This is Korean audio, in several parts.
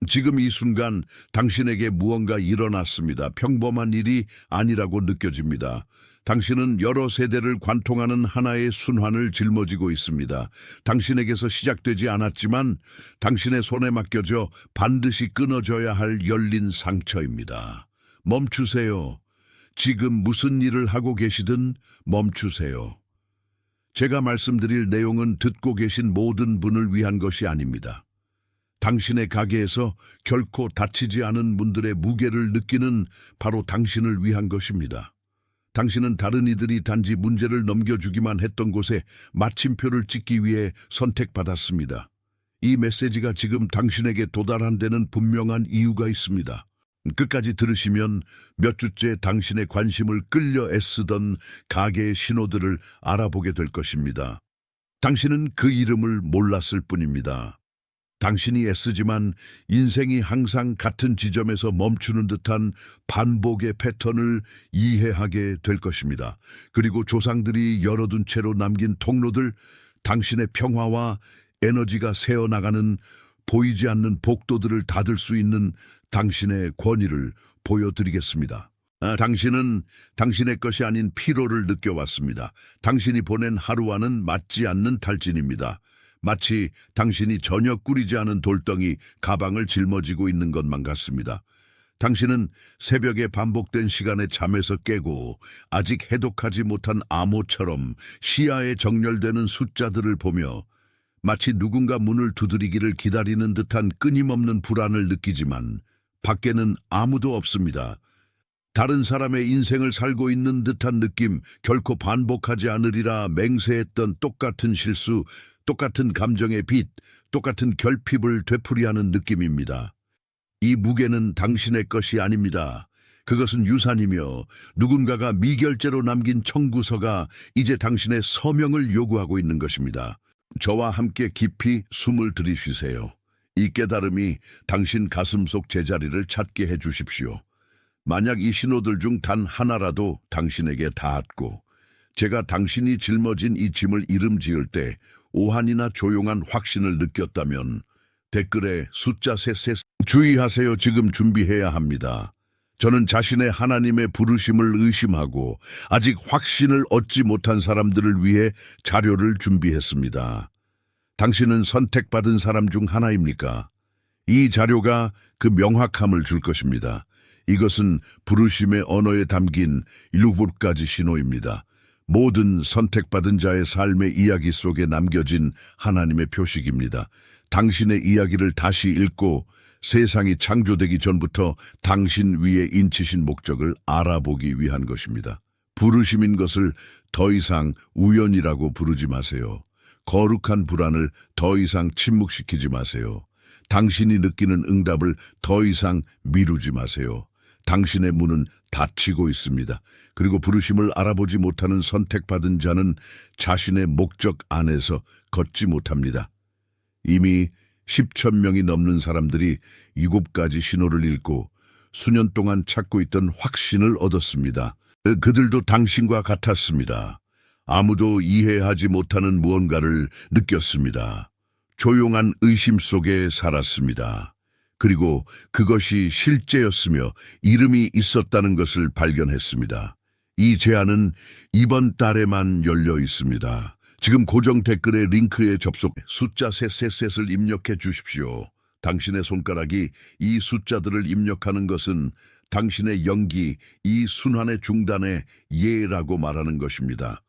지금 이 순간 당신에게 무언가 일어났습니다. 평범한 일이 아니라고 느껴집니다. 당신은 여러 세대를 관통하는 하나의 순환을 짊어지고 있습니다. 당신에게서 시작되지 않았지만 당신의 손에 맡겨져 반드시 끊어져야 할 열린 상처입니다. 멈추세요. 지금 무슨 일을 하고 계시든 멈추세요. 제가 말씀드릴 내용은 듣고 계신 모든 분을 위한 것이 아닙니다. 당신의 가게에서 결코 다치지 않은 분들의 무게를 느끼는 바로 당신을 위한 것입니다. 당신은 다른 이들이 단지 문제를 넘겨주기만 했던 곳에 마침표를 찍기 위해 선택받았습니다. 이 메시지가 지금 당신에게 도달한 데는 분명한 이유가 있습니다. 끝까지 들으시면 몇 주째 당신의 관심을 끌려 애쓰던 가게의 신호들을 알아보게 될 것입니다. 당신은 그 이름을 몰랐을 뿐입니다. 당신이 애쓰지만 인생이 항상 같은 지점에서 멈추는 듯한 반복의 패턴을 이해하게 될 것입니다. 그리고 조상들이 열어둔 채로 남긴 통로들, 당신의 평화와 에너지가 새어나가는 보이지 않는 복도들을 닫을 수 있는 당신의 권위를 보여드리겠습니다. 당신은 당신의 것이 아닌 피로를 느껴왔습니다. 당신이 보낸 하루와는 맞지 않는 탈진입니다. 마치 당신이 전혀 꾸리지 않은 돌덩이 가방을 짊어지고 있는 것만 같습니다. 당신은 새벽에 반복된 시간에 잠에서 깨고 아직 해독하지 못한 암호처럼 시야에 정렬되는 숫자들을 보며 마치 누군가 문을 두드리기를 기다리는 듯한 끊임없는 불안을 느끼지만 밖에는 아무도 없습니다. 다른 사람의 인생을 살고 있는 듯한 느낌, 결코 반복하지 않으리라 맹세했던 똑같은 실수, 똑같은 감정의 빚, 똑같은 결핍을 되풀이하는 느낌입니다. 이 무게는 당신의 것이 아닙니다. 그것은 유산이며 누군가가 미결제로 남긴 청구서가 이제 당신의 서명을 요구하고 있는 것입니다. 저와 함께 깊이 숨을 들이쉬세요. 이 깨달음이 당신 가슴속 제자리를 찾게 해주십시오. 만약 이 신호들 중 단 하나라도 당신에게 닿았고 제가 당신이 짊어진 이 짐을 이름 지을 때 오한이나 조용한 확신을 느꼈다면 댓글에 숫자 셋 주의하세요. 지금 준비해야 합니다. 저는 자신의 하나님의 부르심을 의심하고 아직 확신을 얻지 못한 사람들을 위해 자료를 준비했습니다. 당신은 선택받은 사람 중 하나입니까? 이 자료가 그 명확함을 줄 것입니다. 이것은 부르심의 언어에 담긴 7가지 신호입니다. 모든 선택받은 자의 삶의 이야기 속에 남겨진 하나님의 표식입니다. 당신의 이야기를 다시 읽고 세상이 창조되기 전부터 당신 위에 인치신 목적을 알아보기 위한 것입니다. 부르심인 것을 더 이상 우연이라고 부르지 마세요. 거룩한 불안을 더 이상 침묵시키지 마세요. 당신이 느끼는 응답을 더 이상 미루지 마세요. 당신의 문은 닫히고 있습니다. 그리고 부르심을 알아보지 못하는 선택받은 자는 자신의 목적 안에서 걷지 못합니다. 이미 10,000명이 넘는 사람들이 7가지 신호를 읽고 수년 동안 찾고 있던 확신을 얻었습니다. 그들도 당신과 같았습니다. 아무도 이해하지 못하는 무언가를 느꼈습니다. 조용한 의심 속에 살았습니다. 그리고 그것이 실제였으며 이름이 있었다는 것을 발견했습니다. 이 제안은 이번 달에만 열려 있습니다. 지금 고정 댓글의 링크에 접속 숫자 셋을 입력해 주십시오. 당신의 손가락이 이 숫자들을 입력하는 것은 당신의 영기, 이 순환의 중단에 예라고 말하는 것입니다.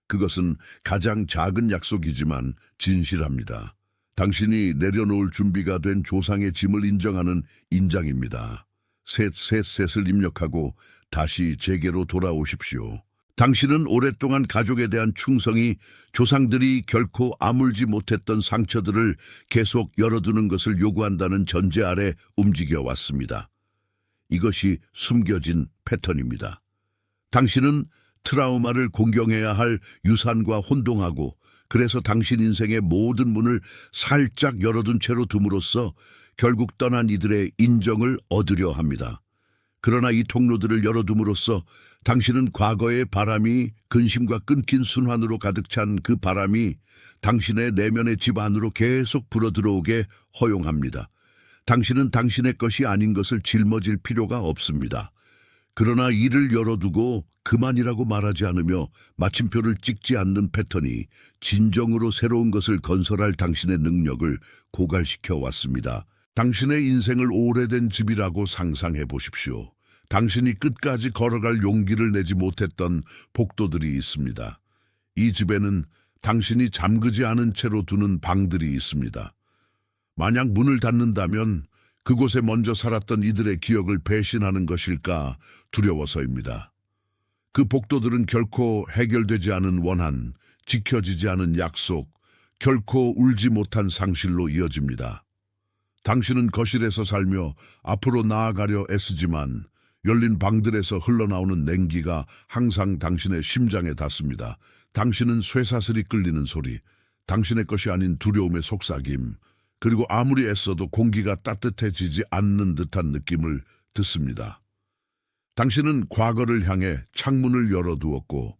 그것은 가장 작은 약속이지만 진실합니다. 당신이 내려놓을 준비가 된 조상의 짐을 인정하는 인장입니다. 셋을 입력하고 다시 제게로 돌아오십시오. 당신은 오랫동안 가족에 대한 충성이 조상들이 결코 아물지 못했던 상처들을 계속 열어두는 것을 요구한다는 전제 아래 움직여 왔습니다. 이것이 숨겨진 패턴입니다. 당신은 트라우마를 공경해야 할 유산과 혼동하고 그래서 당신 인생의 모든 문을 살짝 열어둔 채로 둠으로써 결국 떠난 이들의 인정을 얻으려 합니다. 그러나 이 통로들을 열어둠으로써 당신은 과거의 바람이 근심과 끊긴 순환으로 가득 찬 그 바람이 당신의 내면의 집 안으로 계속 불어들어오게 허용합니다. 당신은 당신의 것이 아닌 것을 짊어질 필요가 없습니다. 그러나 이를 열어두고 그만이라고 말하지 않으며 마침표를 찍지 않는 패턴이 진정으로 새로운 것을 건설할 당신의 능력을 고갈시켜 왔습니다. 당신의 인생을 오래된 집이라고 상상해 보십시오. 당신이 끝까지 걸어갈 용기를 내지 못했던 복도들이 있습니다. 이 집에는 당신이 잠그지 않은 채로 두는 방들이 있습니다. 만약 문을 닫는다면 그곳에 먼저 살았던 이들의 기억을 배신하는 것일까 두려워서입니다. 그 복도들은 결코 해결되지 않은 원한, 지켜지지 않은 약속, 결코 울지 못한 상실로 이어집니다. 당신은 거실에서 살며 앞으로 나아가려 애쓰지만 열린 방들에서 흘러나오는 냉기가 항상 당신의 심장에 닿습니다. 당신은 쇠사슬이 끌리는 소리, 당신의 것이 아닌 두려움의 속삭임, 그리고 아무리 애써도 공기가 따뜻해지지 않는 듯한 느낌을 듣습니다. 당신은 과거를 향해 창문을 열어두었고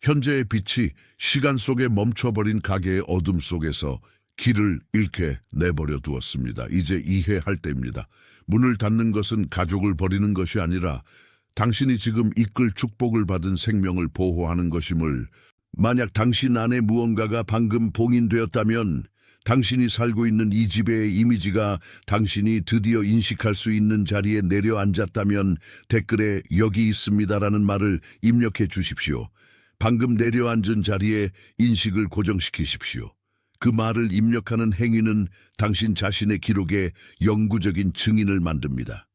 현재의 빛이 시간 속에 멈춰버린 가게의 어둠 속에서 길을 잃게 내버려 두었습니다. 이제 이해할 때입니다. 문을 닫는 것은 가족을 버리는 것이 아니라 당신이 지금 이끌 축복을 받은 생명을 보호하는 것임을, 만약 당신 안에 무언가가 방금 봉인되었다면 당신이 살고 있는 이 집의 이미지가 당신이 드디어 인식할 수 있는 자리에 내려앉았다면 댓글에 여기 있습니다라는 말을 입력해 주십시오. 방금 내려앉은 자리에 인식을 고정시키십시오. 그 말을 입력하는 행위는 당신 자신의 기록에 영구적인 증인을 만듭니다.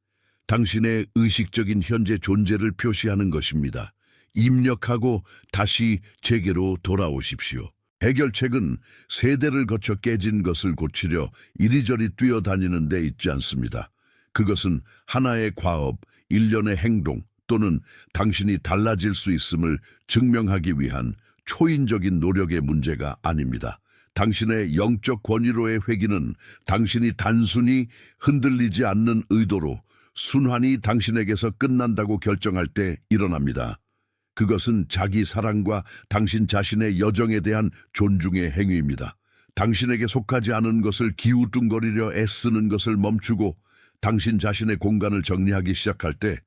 당신의 의식적인 현재 존재를 표시하는 것입니다. 입력하고 다시 제게로 돌아오십시오. 해결책은 세대를 거쳐 깨진 것을 고치려 이리저리 뛰어다니는 데 있지 않습니다. 그것은 하나의 과업, 일련의 행동 또는 당신이 달라질 수 있음을 증명하기 위한 초인적인 노력의 문제가 아닙니다. 당신의 영적 권위로의 회귀는 당신이 단순히 흔들리지 않는 의도로 순환이 당신에게서 끝난다고 결정할 때 일어납니다. 그것은 자기 사랑과 당신 자신의 여정에 대한 존중의 행위입니다. 당신에게 속하지 않은 것을 기우뚱거리려 애쓰는 것을 멈추고 당신 자신의 공간을 정리하기 시작할 때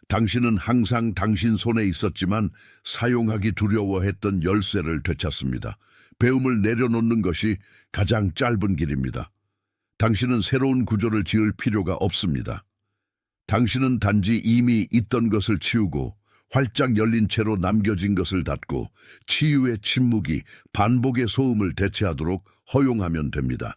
당신은 항상 당신 손에 있었지만 사용하기 두려워했던 열쇠를 되찾습니다. 배움을 내려놓는 것이 가장 짧은 길입니다. 당신은 새로운 구조를 지을 필요가 없습니다. 당신은 단지 이미 있던 것을 치우고 활짝 열린 채로 남겨진 것을 닫고 치유의 침묵이 반복의 소음을 대체하도록 허용하면 됩니다.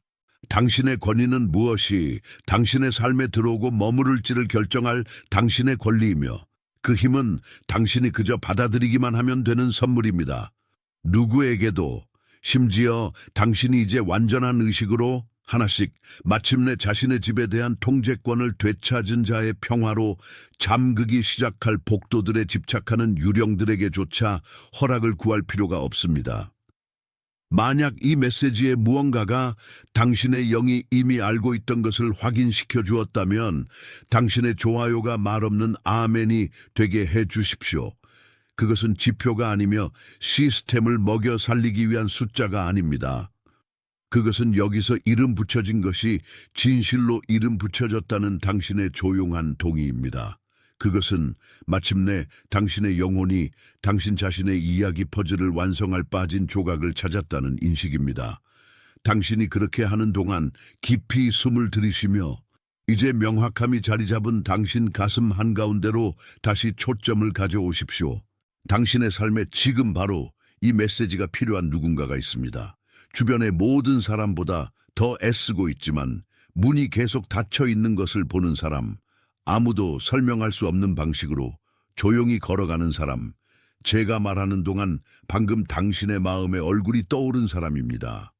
당신의 권위는 무엇이 당신의 삶에 들어오고 머무를지를 결정할 당신의 권리이며 그 힘은 당신이 그저 받아들이기만 하면 되는 선물입니다. 누구에게도, 심지어 당신이 이제 완전한 의식으로 하나씩 마침내 자신의 집에 대한 통제권을 되찾은 자의 평화로 잠그기 시작할 복도들에 집착하는 유령들에게조차 허락을 구할 필요가 없습니다. 만약 이 메시지의 무언가가 당신의 영이 이미 알고 있던 것을 확인시켜 주었다면 당신의 좋아요가 말없는 아멘이 되게 해 주십시오. 그것은 지표가 아니며 시스템을 먹여 살리기 위한 숫자가 아닙니다. 그것은 여기서 이름 붙여진 것이 진실로 이름 붙여졌다는 당신의 조용한 동의입니다. 그것은 마침내 당신의 영혼이 당신 자신의 이야기 퍼즐을 완성할 빠진 조각을 찾았다는 인식입니다. 당신이 그렇게 하는 동안 깊이 숨을 들이쉬며 이제 명확함이 자리 잡은 당신 가슴 한가운데로 다시 초점을 가져오십시오. 당신의 삶에 지금 바로 이 메시지가 필요한 누군가가 있습니다. 주변의 모든 사람보다 더 애쓰고 있지만 문이 계속 닫혀 있는 것을 보는 사람, 아무도 설명할 수 없는 방식으로 조용히 걸어가는 사람, 제가 말하는 동안 방금 당신의 마음에 얼굴이 떠오른 사람입니다.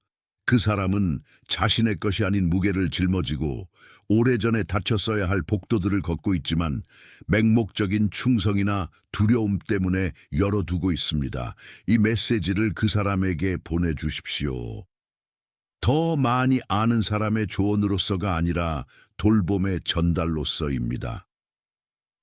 그 사람은 자신의 것이 아닌 무게를 짊어지고 오래전에 다쳤어야 할 복도들을 걷고 있지만 맹목적인 충성이나 두려움 때문에 열어두고 있습니다. 이 메시지를 그 사람에게 보내주십시오. 더 많이 아는 사람의 조언으로서가 아니라 돌봄의 전달로서입니다.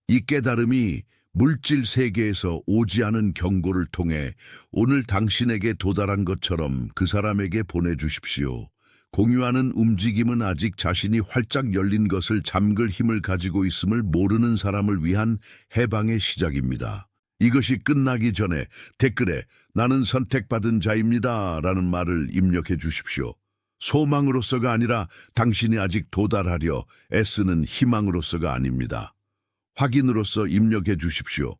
이 깨달음이 물질 세계에서 오지 않은 경고를 통해 오늘 당신에게 도달한 것처럼 그 사람에게 보내주십시오. 공유하는 움직임은 아직 자신이 활짝 열린 것을 잠글 힘을 가지고 있음을 모르는 사람을 위한 해방의 시작입니다. 이것이 끝나기 전에 댓글에 나는 선택받은 자입니다 라는 말을 입력해 주십시오. 소망으로서가 아니라 당신이 아직 도달하려 애쓰는 희망으로서가 아닙니다. 확인으로서 입력해 주십시오.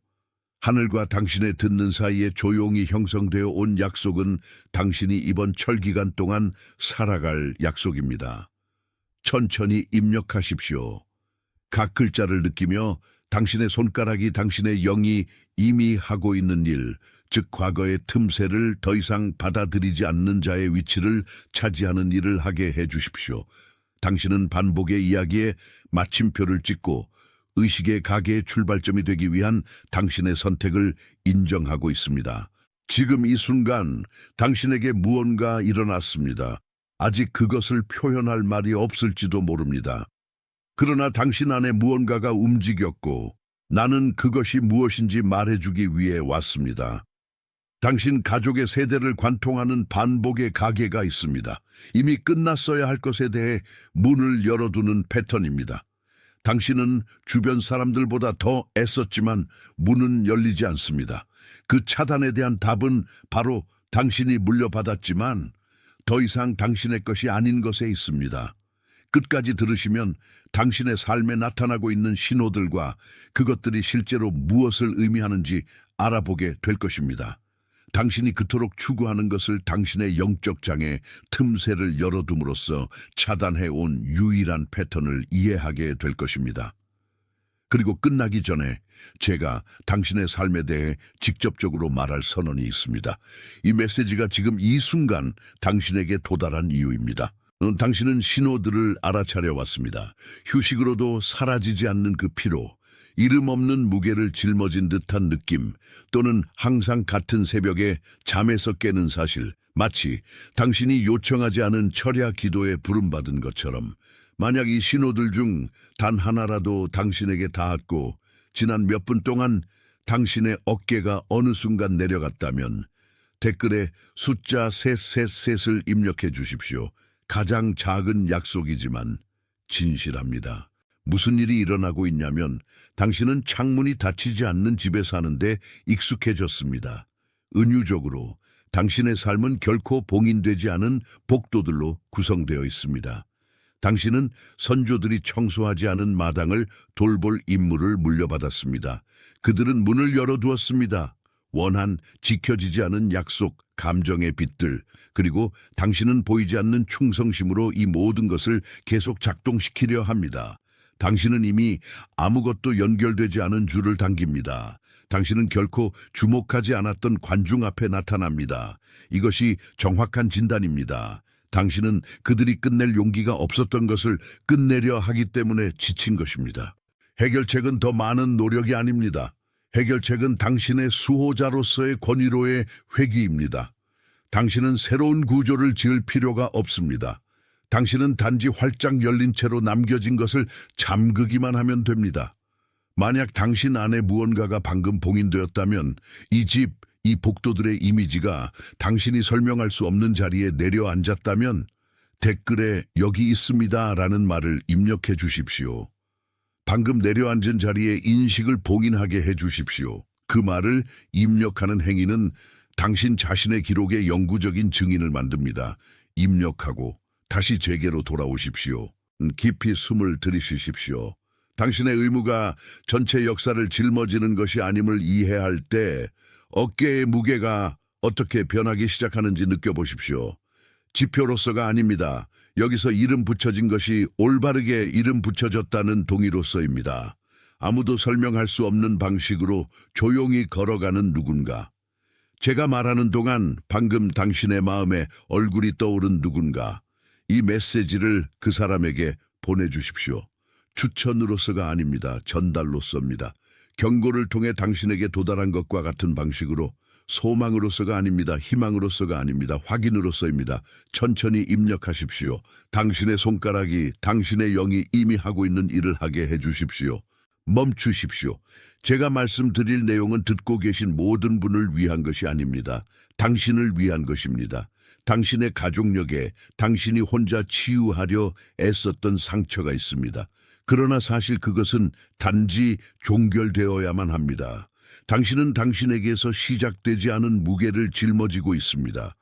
하늘과 당신의 듣는 사이에 조용히 형성되어 온 약속은 당신이 이번 철기간 동안 살아갈 약속입니다. 천천히 입력하십시오. 각 글자를 느끼며 당신의 손가락이 당신의 영이 이미 하고 있는 일, 즉 과거의 틈새를 더 이상 받아들이지 않는 자의 위치를 차지하는 일을 하게 해주십시오. 당신은 반복의 이야기에 마침표를 찍고 의식의 가게의 출발점이 되기 위한 당신의 선택을 인정하고 있습니다. 지금 이 순간 당신에게 무언가 일어났습니다. 아직 그것을 표현할 말이 없을지도 모릅니다. 그러나 당신 안에 무언가가 움직였고 나는 그것이 무엇인지 말해주기 위해 왔습니다. 당신 가족의 세대를 관통하는 반복의 가계가 있습니다. 이미 끝났어야 할 것에 대해 문을 열어두는 패턴입니다. 당신은 주변 사람들보다 더 애썼지만 문은 열리지 않습니다. 그 차단에 대한 답은 바로 당신이 물려받았지만 더 이상 당신의 것이 아닌 것에 있습니다. 끝까지 들으시면 당신의 삶에 나타나고 있는 신호들과 그것들이 실제로 무엇을 의미하는지 알아보게 될 것입니다. 당신이 그토록 추구하는 것을 당신의 영적 장에 틈새를 열어둠으로써 차단해온 유일한 패턴을 이해하게 될 것입니다. 그리고 끝나기 전에 제가 당신의 삶에 대해 직접적으로 말할 선언이 있습니다. 이 메시지가 지금 이 순간 당신에게 도달한 이유입니다. 당신은 신호들을 알아차려 왔습니다. 휴식으로도 사라지지 않는 그 피로, 이름 없는 무게를 짊어진 듯한 느낌, 또는 항상 같은 새벽에 잠에서 깨는 사실, 마치 당신이 요청하지 않은 철야 기도에 부름받은 것처럼, 만약 이 신호들 중 단 하나라도 당신에게 닿았고 지난 몇 분 동안 당신의 어깨가 어느 순간 내려갔다면 댓글에 숫자 333을 입력해 주십시오. 가장 작은 약속이지만 진실합니다. 무슨 일이 일어나고 있냐면 당신은 창문이 닫히지 않는 집에 사는데 익숙해졌습니다. 은유적으로 당신의 삶은 결코 봉인되지 않은 복도들로 구성되어 있습니다. 당신은 선조들이 청소하지 않은 마당을 돌볼 임무를 물려받았습니다. 그들은 문을 열어두었습니다. 원한, 지켜지지 않은 약속, 감정의 빛들, 그리고 당신은 보이지 않는 충성심으로 이 모든 것을 계속 작동시키려 합니다. 당신은 이미 아무것도 연결되지 않은 줄을 당깁니다. 당신은 결코 주목하지 않았던 관중 앞에 나타납니다. 이것이 정확한 진단입니다. 당신은 그들이 끝낼 용기가 없었던 것을 끝내려 하기 때문에 지친 것입니다. 해결책은 더 많은 노력이 아닙니다. 해결책은 당신의 수호자로서의 권위로의 회귀입니다. 당신은 새로운 구조를 지을 필요가 없습니다. 당신은 단지 활짝 열린 채로 남겨진 것을 잠그기만 하면 됩니다. 만약 당신 안에 무언가가 방금 봉인되었다면 이 집, 이 복도들의 이미지가 당신이 설명할 수 없는 자리에 내려앉았다면 댓글에 여기 있습니다 라는 말을 입력해 주십시오. 방금 내려앉은 자리에 인식을 봉인하게 해 주십시오. 그 말을 입력하는 행위는 당신 자신의 기록에 영구적인 증인을 만듭니다. 입력하고 다시 제게로 돌아오십시오. 깊이 숨을 들이쉬십시오. 당신의 의무가 전체 역사를 짊어지는 것이 아님을 이해할 때 어깨의 무게가 어떻게 변하기 시작하는지 느껴보십시오. 지표로서가 아닙니다. 여기서 이름 붙여진 것이 올바르게 이름 붙여졌다는 동의로서입니다. 아무도 설명할 수 없는 방식으로 조용히 걸어가는 누군가. 제가 말하는 동안 방금 당신의 마음에 얼굴이 떠오른 누군가. 이 메시지를 그 사람에게 보내주십시오. 추천으로서가 아닙니다. 전달로서입니다. 경고를 통해 당신에게 도달한 것과 같은 방식으로 소망으로서가 아닙니다. 희망으로서가 아닙니다. 확인으로서입니다. 천천히 입력하십시오. 당신의 손가락이 당신의 영이 이미 하고 있는 일을 하게 해주십시오. 멈추십시오. 제가 말씀드릴 내용은 듣고 계신 모든 분을 위한 것이 아닙니다. 당신을 위한 것입니다. 당신의 가족력에 당신이 혼자 치유하려 애썼던 상처가 있습니다. 그러나 사실 그것은 단지 종결되어야만 합니다. 당신은 당신에게서 시작되지 않은 무게를 짊어지고 있습니다.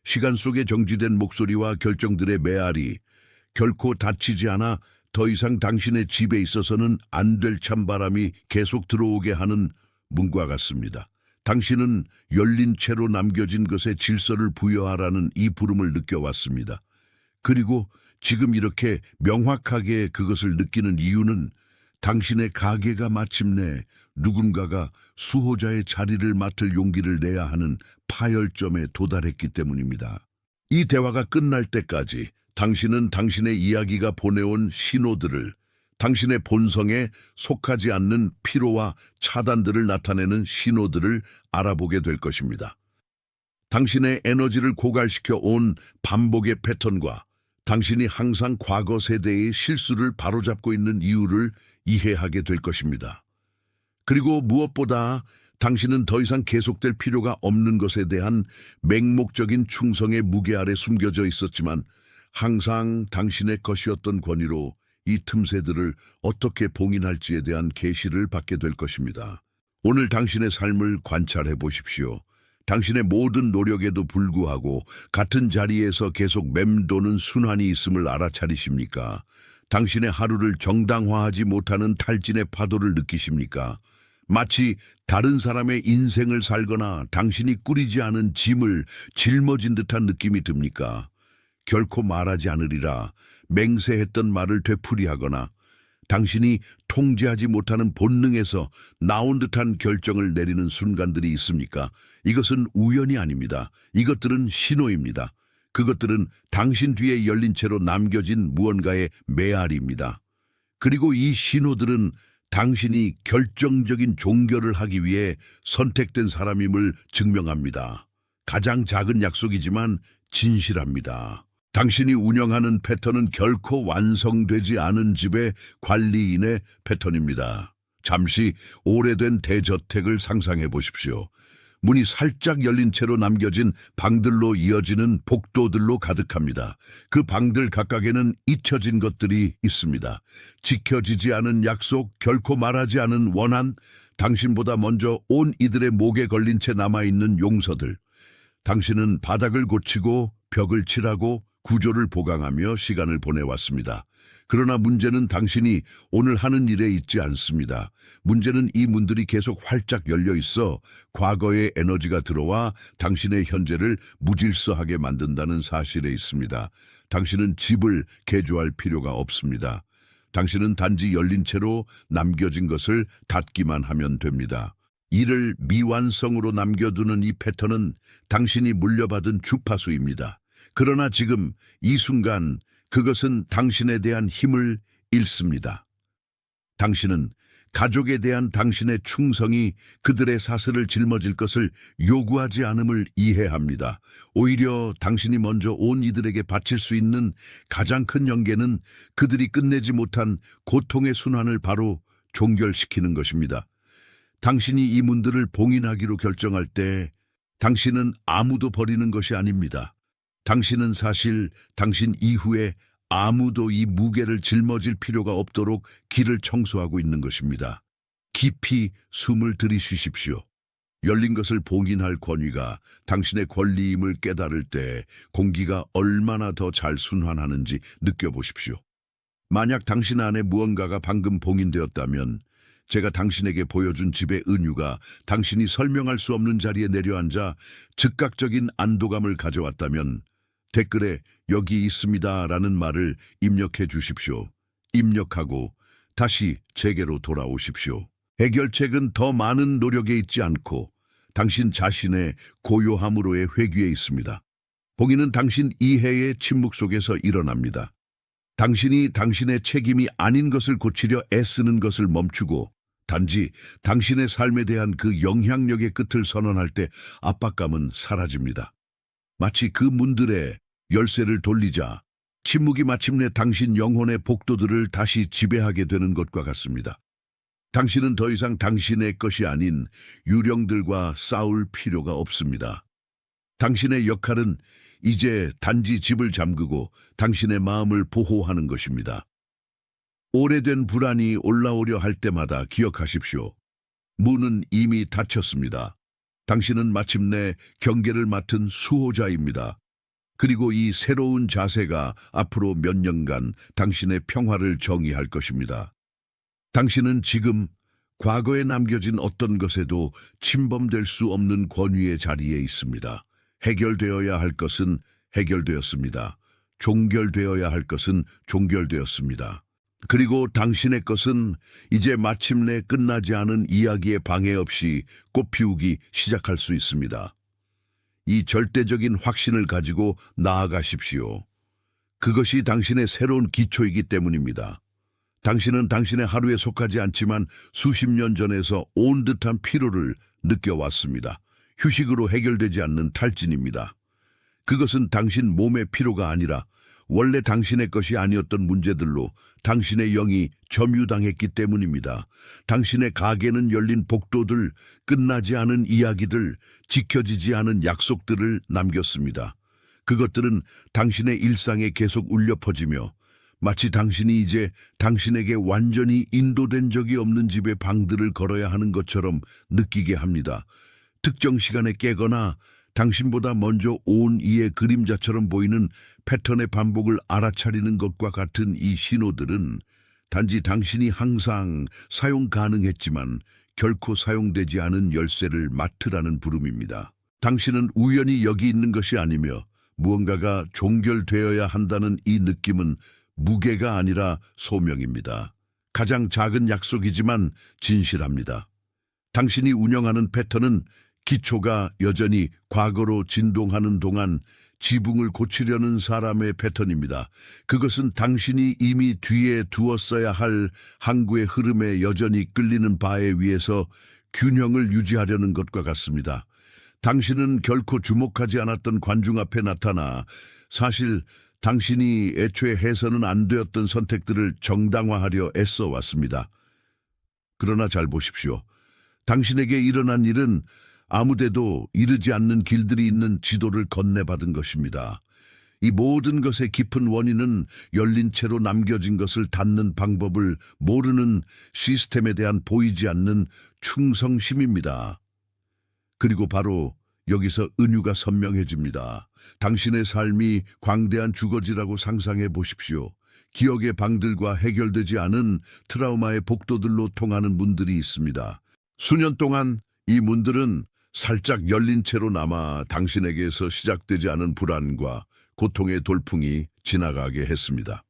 시간 속에 정지된 목소리와 결정들의 메아리, 결코 닫히지 않아 더 이상 당신의 집에 있어서는 안 될 찬바람이 계속 들어오게 하는 문과 같습니다. 당신은 열린 채로 남겨진 것에 질서를 부여하라는 이 부름을 느껴왔습니다. 그리고 지금 이렇게 명확하게 그것을 느끼는 이유는 당신의 가게가 마침내 누군가가 수호자의 자리를 맡을 용기를 내야 하는 파열점에 도달했기 때문입니다. 이 대화가 끝날 때까지 당신은 당신의 이야기가 보내온 신호들을, 당신의 본성에 속하지 않는 피로와 차단들을 나타내는 신호들을 알아보게 될 것입니다. 당신의 에너지를 고갈시켜 온 반복의 패턴과 당신이 항상 과거 세대의 실수를 바로잡고 있는 이유를 이해하게 될 것입니다. 그리고 무엇보다 당신은 더 이상 계속될 필요가 없는 것에 대한 맹목적인 충성의 무게 아래 숨겨져 있었지만 항상 당신의 것이었던 권위로 이 틈새들을 어떻게 봉인할지에 대한 계시를 받게 될 것입니다. 오늘 당신의 삶을 관찰해 보십시오. 당신의 모든 노력에도 불구하고 같은 자리에서 계속 맴도는 순환이 있음을 알아차리십니까? 당신의 하루를 정당화하지 못하는 탈진의 파도를 느끼십니까? 마치 다른 사람의 인생을 살거나 당신이 꾸리지 않은 짐을 짊어진 듯한 느낌이 듭니까? 결코 말하지 않으리라 맹세했던 말을 되풀이하거나 당신이 통제하지 못하는 본능에서 나온 듯한 결정을 내리는 순간들이 있습니까? 이것은 우연이 아닙니다. 이것들은 신호입니다. 그것들은 당신 뒤에 열린 채로 남겨진 무언가의 메아리입니다. 그리고 이 신호들은 당신이 결정적인 종결을 하기 위해 선택된 사람임을 증명합니다. 가장 작은 약속이지만 진실합니다. 당신이 운영하는 패턴은 결코 완성되지 않은 집의 관리인의 패턴입니다. 잠시 오래된 대저택을 상상해 보십시오. 문이 살짝 열린 채로 남겨진 방들로 이어지는 복도들로 가득합니다. 그 방들 각각에는 잊혀진 것들이 있습니다. 지켜지지 않은 약속, 결코 말하지 않은 원한, 당신보다 먼저 온 이들의 목에 걸린 채 남아있는 용서들. 당신은 바닥을 고치고 벽을 칠하고 구조를 보강하며 시간을 보내왔습니다. 그러나 문제는 당신이 오늘 하는 일에 있지 않습니다. 문제는 이 문들이 계속 활짝 열려 있어 과거의 에너지가 들어와 당신의 현재를 무질서하게 만든다는 사실에 있습니다. 당신은 집을 개조할 필요가 없습니다. 당신은 단지 열린 채로 남겨진 것을 닫기만 하면 됩니다. 이를 미완성으로 남겨두는 이 패턴은 당신이 물려받은 주파수입니다. 그러나 지금 이 순간 그것은 당신에 대한 힘을 잃습니다. 당신은 가족에 대한 당신의 충성이 그들의 사슬을 짊어질 것을 요구하지 않음을 이해합니다. 오히려 당신이 먼저 온 이들에게 바칠 수 있는 가장 큰 연계는 그들이 끝내지 못한 고통의 순환을 바로 종결시키는 것입니다. 당신이 이 문들을 봉인하기로 결정할 때 당신은 아무도 버리는 것이 아닙니다. 당신은 사실 당신 이후에 아무도 이 무게를 짊어질 필요가 없도록 길을 청소하고 있는 것입니다. 깊이 숨을 들이쉬십시오. 열린 것을 봉인할 권위가 당신의 권리임을 깨달을 때 공기가 얼마나 더 잘 순환하는지 느껴보십시오. 만약 당신 안에 무언가가 방금 봉인되었다면 제가 당신에게 보여준 집의 은유가 당신이 설명할 수 없는 자리에 내려앉아 즉각적인 안도감을 가져왔다면 댓글에 여기 있습니다 라는 말을 입력해 주십시오. 입력하고 다시 제게로 돌아오십시오. 해결책은 더 많은 노력에 있지 않고 당신 자신의 고요함으로의 회귀에 있습니다. 봉인은 당신 이해의 침묵 속에서 일어납니다. 당신이 당신의 책임이 아닌 것을 고치려 애쓰는 것을 멈추고 단지 당신의 삶에 대한 그 영향력의 끝을 선언할 때 압박감은 사라집니다. 마치 그 문들의 열쇠를 돌리자 침묵이 마침내 당신 영혼의 복도들을 다시 지배하게 되는 것과 같습니다. 당신은 더 이상 당신의 것이 아닌 유령들과 싸울 필요가 없습니다. 당신의 역할은 이제 단지 집을 잠그고 당신의 마음을 보호하는 것입니다. 오래된 불안이 올라오려 할 때마다 기억하십시오. 문은 이미 닫혔습니다. 당신은 마침내 경계를 맡은 수호자입니다. 그리고 이 새로운 자세가 앞으로 몇 년간 당신의 평화를 정의할 것입니다. 당신은 지금 과거에 남겨진 어떤 것에도 침범될 수 없는 권위의 자리에 있습니다. 해결되어야 할 것은 해결되었습니다. 종결되어야 할 것은 종결되었습니다. 그리고 당신의 것은 이제 마침내 끝나지 않은 이야기의 방해 없이 꽃피우기 시작할 수 있습니다. 이 절대적인 확신을 가지고 나아가십시오. 그것이 당신의 새로운 기초이기 때문입니다. 당신은 당신의 하루에 속하지 않지만 수십 년 전에서 온 듯한 피로를 느껴왔습니다. 휴식으로 해결되지 않는 탈진입니다. 그것은 당신 몸의 피로가 아니라 원래 당신의 것이 아니었던 문제들로 당신의 영이 점유당했기 때문입니다. 당신의 가게는 열린 복도들, 끝나지 않은 이야기들, 지켜지지 않은 약속들을 남겼습니다. 그것들은 당신의 일상에 계속 울려 퍼지며 마치 당신이 이제 당신에게 완전히 인도된 적이 없는 집의 방들을 걸어야 하는 것처럼 느끼게 합니다. 특정 시간에 깨거나 당신보다 먼저 온 이의 그림자처럼 보이는 패턴의 반복을 알아차리는 것과 같은 이 신호들은 단지 당신이 항상 사용 가능했지만 결코 사용되지 않은 열쇠를 맡으라는 부름입니다. 당신은 우연히 여기 있는 것이 아니며 무언가가 종결되어야 한다는 이 느낌은 무게가 아니라 소명입니다. 가장 작은 약속이지만 진실합니다. 당신이 운영하는 패턴은 기초가 여전히 과거로 진동하는 동안 지붕을 고치려는 사람의 패턴입니다. 그것은 당신이 이미 뒤에 두었어야 할 항구의 흐름에 여전히 끌리는 바에 위해서 균형을 유지하려는 것과 같습니다. 당신은 결코 주목하지 않았던 관중 앞에 나타나 사실 당신이 애초에 해서는 안 되었던 선택들을 정당화하려 애써 왔습니다. 그러나 잘 보십시오. 당신에게 일어난 일은 아무데도 이르지 않는 길들이 있는 지도를 건네받은 것입니다. 이 모든 것의 깊은 원인은 열린 채로 남겨진 것을 닫는 방법을 모르는 시스템에 대한 보이지 않는 충성심입니다. 그리고 바로 여기서 은유가 선명해집니다. 당신의 삶이 광대한 주거지라고 상상해 보십시오. 기억의 방들과 해결되지 않은 트라우마의 복도들로 통하는 문들이 있습니다. 수년 동안 이 문들은 살짝 열린 채로 남아 당신에게서 시작되지 않은 불안과 고통의 돌풍이 지나가게 했습니다.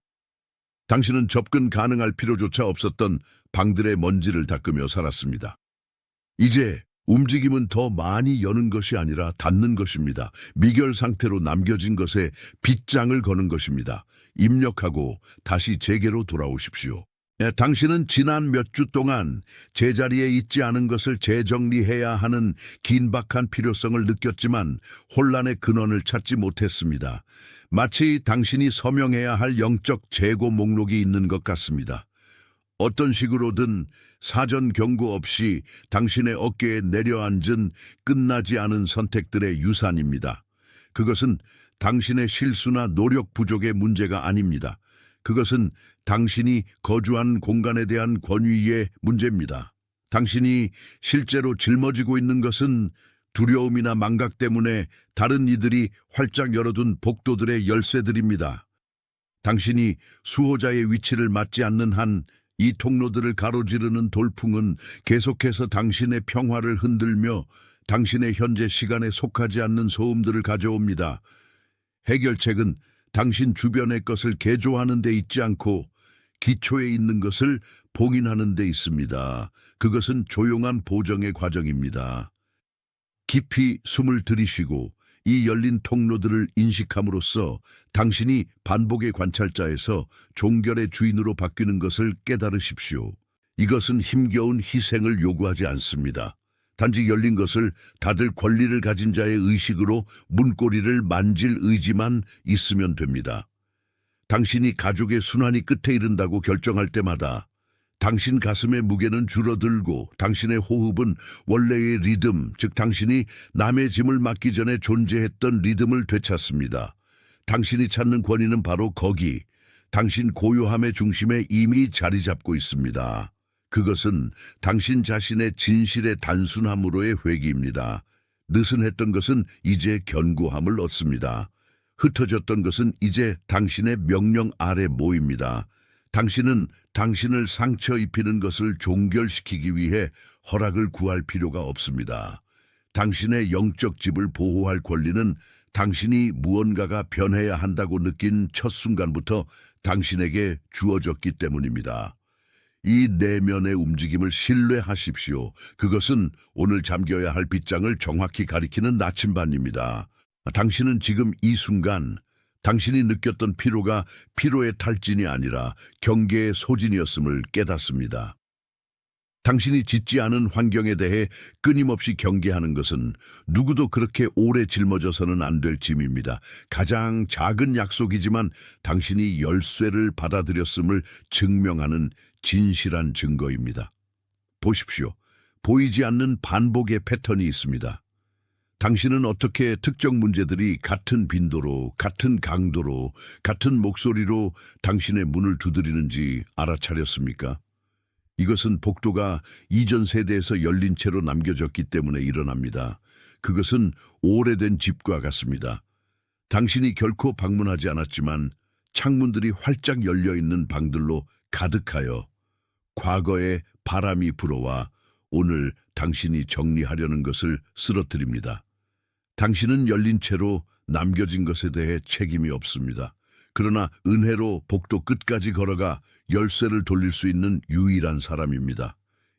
당신은 접근 가능할 필요조차 없었던 방들의 먼지를 닦으며 살았습니다. 이제 움직임은 더 많이 여는 것이 아니라 닫는 것입니다. 미결 상태로 남겨진 것에 빗장을 거는 것입니다. 입력하고 다시 제게로 돌아오십시오. 당신은 지난 몇 주 동안 제자리에 있지 않은 것을 재정리해야 하는 긴박한 필요성을 느꼈지만 혼란의 근원을 찾지 못했습니다. 마치 당신이 서명해야 할 영적 재고 목록이 있는 것 같습니다. 어떤 식으로든 사전 경고 없이 당신의 어깨에 내려앉은 끝나지 않은 선택들의 유산입니다. 그것은 당신의 실수나 노력 부족의 문제가 아닙니다. 그것은 당신이 거주한 공간에 대한 권위의 문제입니다. 당신이 실제로 짊어지고 있는 것은 두려움이나 망각 때문에 다른 이들이 활짝 열어둔 복도들의 열쇠들입니다. 당신이 수호자의 위치를 맡지 않는 한 이 통로들을 가로지르는 돌풍은 계속해서 당신의 평화를 흔들며 당신의 현재 시간에 속하지 않는 소음들을 가져옵니다. 해결책은 당신 주변의 것을 개조하는 데 있지 않고 기초에 있는 것을 봉인하는 데 있습니다. 그것은 조용한 보정의 과정입니다. 깊이 숨을 들이쉬고 이 열린 통로들을 인식함으로써 당신이 반복의 관찰자에서 종결의 주인으로 바뀌는 것을 깨달으십시오. 이것은 힘겨운 희생을 요구하지 않습니다. 단지 열린 것을 닫을 권리를 가진 자의 의식으로 문고리를 만질 의지만 있으면 됩니다. 당신이 가족의 순환이 끝에 이른다고 결정할 때마다 당신 가슴의 무게는 줄어들고 당신의 호흡은 원래의 리듬, 즉 당신이 남의 짐을 맡기 전에 존재했던 리듬을 되찾습니다. 당신이 찾는 권위는 바로 거기, 당신 고요함의 중심에 이미 자리 잡고 있습니다. 그것은 당신 자신의 진실의 단순함으로의 회귀입니다. 느슨했던 것은 이제 견고함을 얻습니다. 흩어졌던 것은 이제 당신의 명령 아래 모입니다. 당신은 당신을 상처 입히는 것을 종결시키기 위해 허락을 구할 필요가 없습니다. 당신의 영적 집을 보호할 권리는 당신이 무언가가 변해야 한다고 느낀 첫 순간부터 당신에게 주어졌기 때문입니다. 이 내면의 움직임을 신뢰하십시오. 그것은 오늘 잠겨야 할 빗장을 정확히 가리키는 나침반입니다. 당신은 지금 이 순간 당신이 느꼈던 피로가 피로의 탈진이 아니라 경계의 소진이었음을 깨닫습니다. 당신이 짖지 않은 환경에 대해 끊임없이 경계하는 것은 누구도 그렇게 오래 짊어져서는 안 될 짐입니다. 가장 작은 약속이지만 당신이 열쇠를 받아들였음을 증명하는 진실한 증거입니다. 보십시오. 보이지 않는 반복의 패턴이 있습니다. 당신은 어떻게 특정 문제들이 같은 빈도로, 같은 강도로, 같은 목소리로 당신의 문을 두드리는지 알아차렸습니까? 이것은 복도가 이전 세대에서 열린 채로 남겨졌기 때문에 일어납니다. 그것은 오래된 집과 같습니다. 당신이 결코 방문하지 않았지만 창문들이 활짝 열려있는 방들로 가득하여 과거의 바람이 불어와 오늘 당신이 정리하려는 것을 쓰러뜨립니다. 당신은 열린 채로 남겨진 것에 대해 책임이 없습니다. 그러나 은혜로 복도 끝까지 걸어가 열쇠를 돌릴 수 있는 유일한 사람입니다.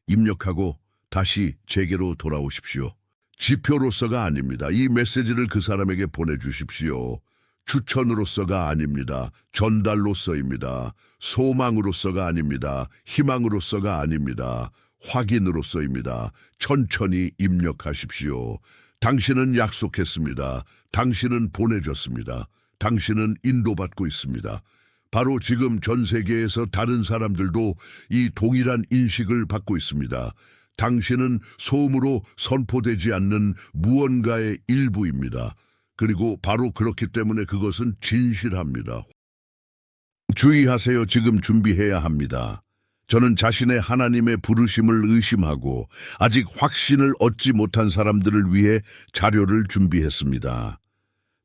입력하고 다시 제게로 돌아오십시오. 지표로서가 아닙니다. 이 메시지를 그 사람에게 보내주십시오. 추천으로서가 아닙니다. 전달로서입니다. 소망으로서가 아닙니다. 희망으로서가 아닙니다. 확인으로서입니다. 천천히 입력하십시오. 당신은 약속했습니다. 당신은 보내줬습니다. 당신은 인도받고 있습니다. 바로 지금 전 세계에서 다른 사람들도 이 동일한 인식을 받고 있습니다. 당신은 소음으로 선포되지 않는 무언가의 일부입니다. 그리고 바로 그렇기 때문에 그것은 진실합니다. 주의하세요. 지금 준비해야 합니다. 저는 자신의 하나님의 부르심을 의심하고 아직 확신을 얻지 못한 사람들을 위해 자료를 준비했습니다.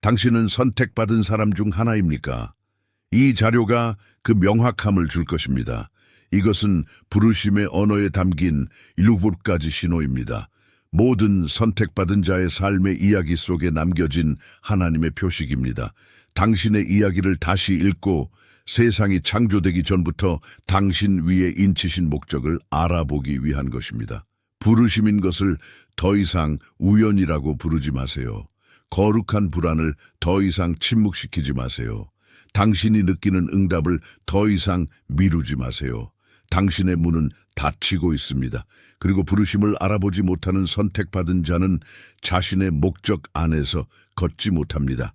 당신은 선택받은 사람 중 하나입니까? 이 자료가 그 명확함을 줄 것입니다. 이것은 부르심의 언어에 담긴 7가지 신호입니다. 모든 선택받은 자의 삶의 이야기 속에 남겨진 하나님의 표식입니다. 당신의 이야기를 다시 읽고 세상이 창조되기 전부터 당신 위에 인치신 목적을 알아보기 위한 것입니다. 부르심인 것을 더 이상 우연이라고 부르지 마세요. 거룩한 불안을 더 이상 침묵시키지 마세요. 당신이 느끼는 응답을 더 이상 미루지 마세요. 당신의 문은 닫히고 있습니다. 그리고 부르심을 알아보지 못하는 선택받은 자는 자신의 목적 안에서 걷지 못합니다.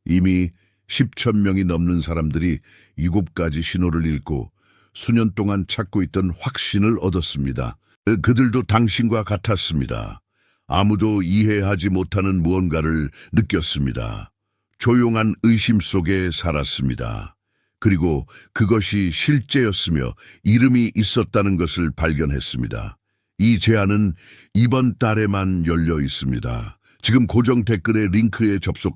이미 10,000명이 넘는 사람들이 7가지 신호를 읽고 수년 동안 찾고 있던 확신을 얻었습니다. 그들도 당신과 같았습니다. 아무도 이해하지 못하는 무언가를 느꼈습니다. 조용한 의심 속에 살았습니다. 그리고 그것이 실제였으며 이름이 있었다는 것을 발견했습니다. 이 제안은 이번 달에만 열려 있습니다. 지금 고정 댓글의 링크에 접속